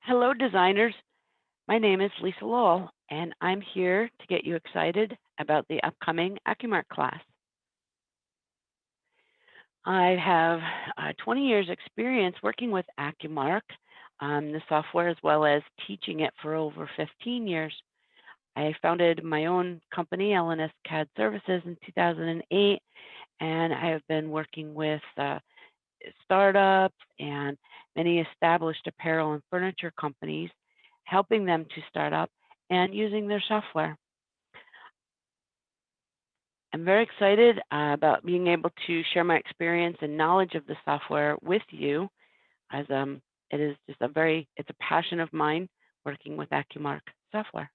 Hello, designers. My name is Lisa Lowell, and I'm here to get you excited about the upcoming AccuMark class. I have 20 years experience working with AccuMark, the software, as well as teaching it for over 15 years. I founded my own company, LNS CAD Services, in 2008, and I have been working with startups and many established apparel and furniture companies, helping them to start up and using their software. I'm very excited about being able to share my experience and knowledge of the software with you, as it is just it's a passion of mine working with AccuMark software.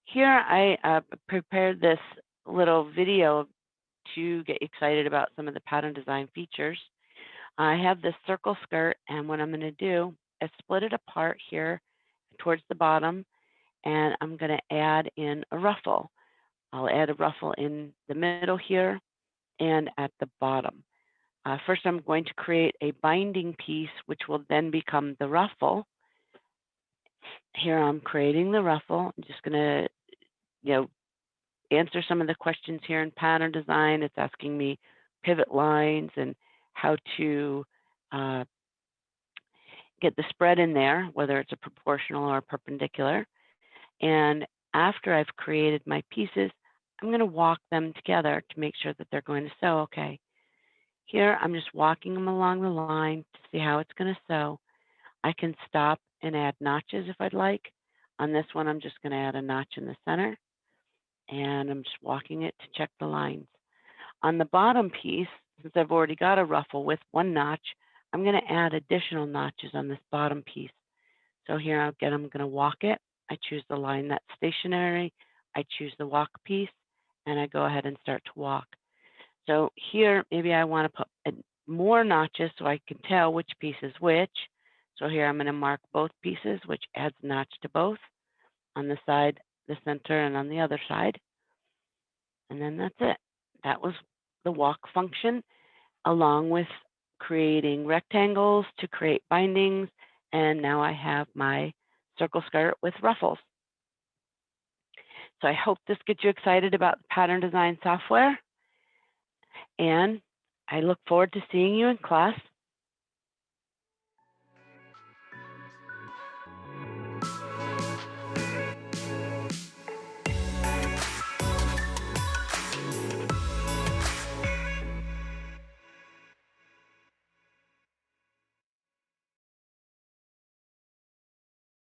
Here I prepared this little video to get excited about some of the pattern design features. I have this circle skirt, and what I'm going to do is split it apart here towards the bottom, and I'm going to add in a ruffle. I'll add a ruffle in the middle here and at the bottom. First, I'm going to create a binding piece, which will then become the ruffle. Here I'm creating the ruffle. I'm just going to, answer some of the questions here in pattern design. It's asking me pivot lines and how to get the spread in there, whether it's a proportional or perpendicular. And after I've created my pieces, I'm going to walk them together to make sure that they're going to sew okay. Here, I'm just walking them along the line to see how it's going to sew. I can stop and add notches if I'd like. On this one, I'm just going to add a notch in the center, and I'm just walking it to check the lines. On the bottom piece, since I've already got a ruffle with one notch, I'm going to add additional notches on this bottom piece. So here again, I'm going to walk it. I choose the line that's stationary. I choose the walk piece, and I go ahead and start to walk. So here, maybe I want to put more notches so I can tell which piece is which. So here I'm going to mark both pieces, which adds a notch to both on the side, the center, and on the other side. And then that's it. That was the walk function, along with creating rectangles to create bindings. And now I have my circle skirt with ruffles. So I hope this gets you excited about the pattern design software. And I look forward to seeing you in class.